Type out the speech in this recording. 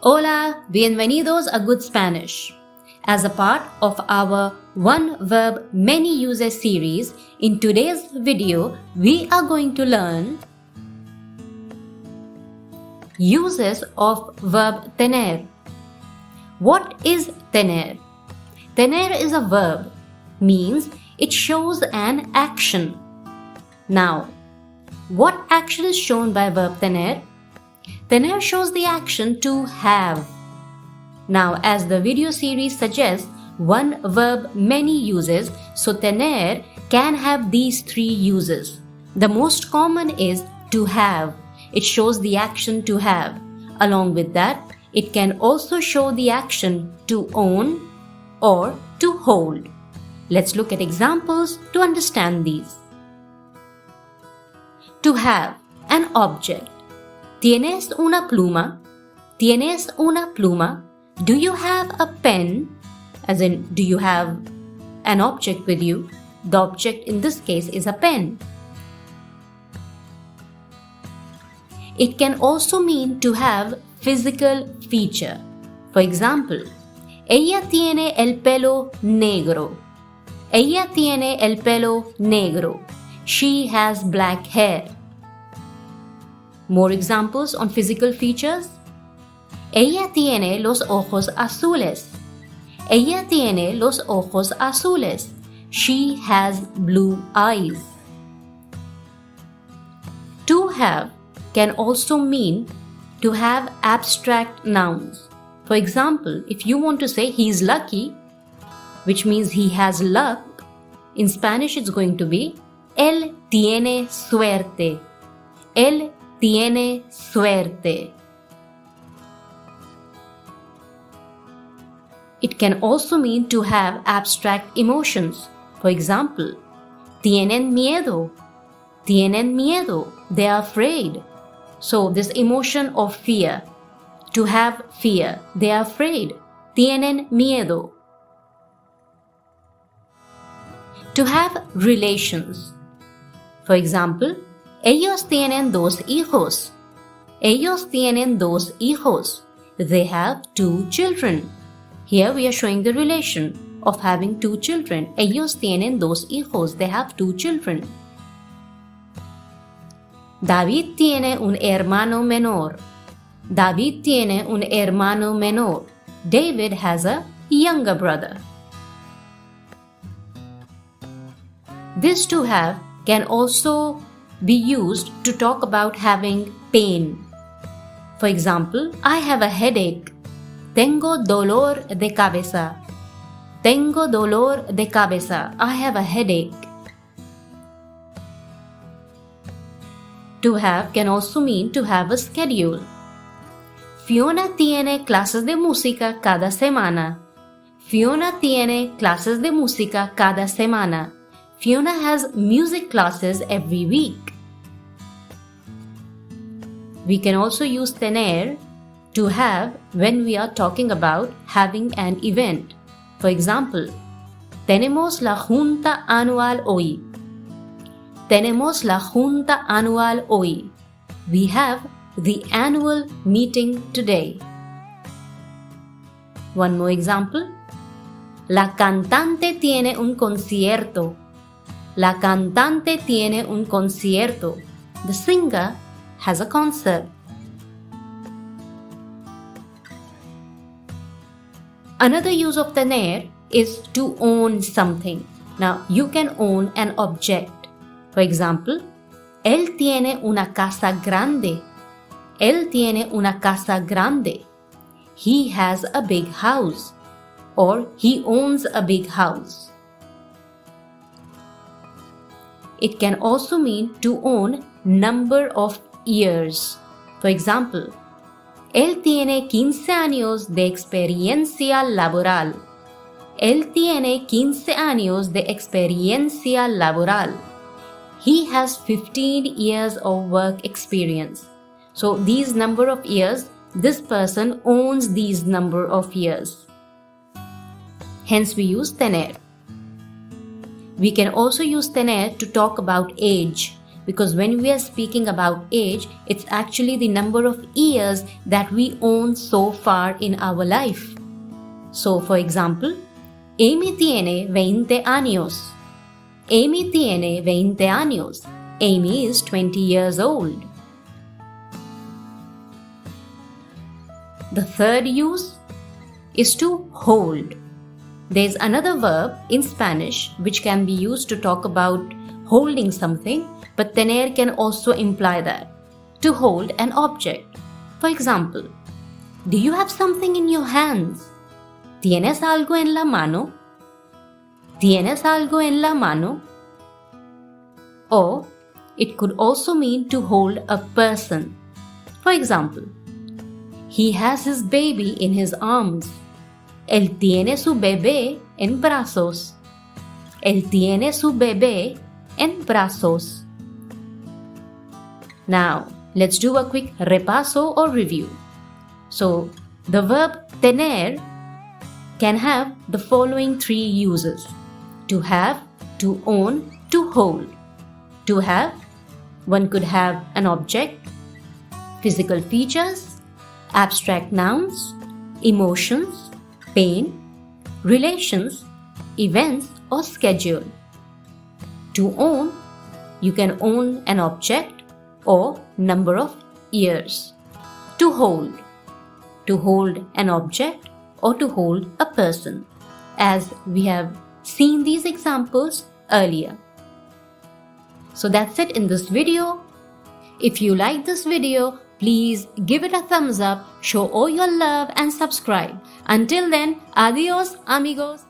Hola, bienvenidos a Good Spanish. As a part of our One Verb Many Uses series, in today's video, we are going to learn uses of verb tener. What is tener? Tener is a verb, means it shows an action. Now, what action is shown by verb tener? Tener shows the action to have. Now, as the video series suggests, one verb many uses, so tener can have these three uses. The most common is to have. It shows the action to have. Along with that, it can also show the action to own or to hold. Let's look at examples to understand these. To have, an object. ¿Tienes una pluma? ¿Tienes una pluma? Do you have a pen? As in, do you have an object with you? The object in this case is a pen. It can also mean to have physical feature. For example, ella tiene el pelo negro. Ella tiene el pelo negro. She has black hair. More examples on physical features. Ella tiene los ojos azules. Ella tiene los ojos azules. She has blue eyes. To have can also mean to have abstract nouns. For example, if you want to say he's lucky, which means he has luck, in Spanish it's going to be él tiene suerte. Él tiene suerte. It can also mean to have abstract emotions. For example, tienen miedo. Tienen miedo. They are afraid. So this emotion of fear. To have fear. They are afraid. Tienen miedo. To have relations. For example, ellos tienen dos hijos. Ellos tienen dos hijos. They have two children. Here we are showing the relation of having two children. Ellos tienen dos hijos. They have two children. David tiene un hermano menor. David tiene un hermano menor. David has a younger brother. This to have can also be used to talk about having pain. For example, I have a headache. Tengo dolor de cabeza. Tengo dolor de cabeza. I have a headache. To have can also mean to have a schedule. Fiona tiene clases de música cada semana. Fiona tiene clases de música cada semana. Fiona has music classes every week. We can also use tener to have when we are talking about having an event. For example, tenemos la junta anual hoy. Tenemos la junta anual hoy. We have the annual meeting today. One more example. La cantante tiene un concierto. La cantante tiene un concierto. The singer has a concert. Another use of tener is to own something. Now, you can own an object. For example, él tiene una casa grande. Él tiene una casa grande. He has a big house. Or he owns a big house. It can also mean to own number of years. For example, él tiene 15 años de experiencia laboral. Él tiene 15 años de experiencia laboral. He has 15 years of work experience. So these number of years, this person owns these number of years. Hence we use tener. We can also use tener to talk about age. because when we are speaking about age, it's actually the number of years that we own so far in our life. So, for example, Amy tiene 20 años. Amy tiene 20 años. Amy is 20 years old. The third use is to hold. There's another verb in Spanish which can be used to talk about holding something, but tener can also imply that. To hold an object. For example, do you have something in your hands? ¿Tienes algo en la mano? ¿Tienes algo en la mano? Or it could also mean to hold a person. For example, he has his baby in his arms. Él tiene su bebé en brazos. Él tiene su bebé en brazos. Now, let's do a quick repaso or review. So, the verb tener can have the following three uses: to have, to own, to hold. To have, one could have an object, physical features, abstract nouns, emotions, pain, relations, events, or schedule. To own, you can own an object or number of years. To hold an object or to hold a person, as we have seen these examples earlier. So that's it in this video. If you like this video, please give it a thumbs up, show all your love and subscribe. Until then, adios amigos.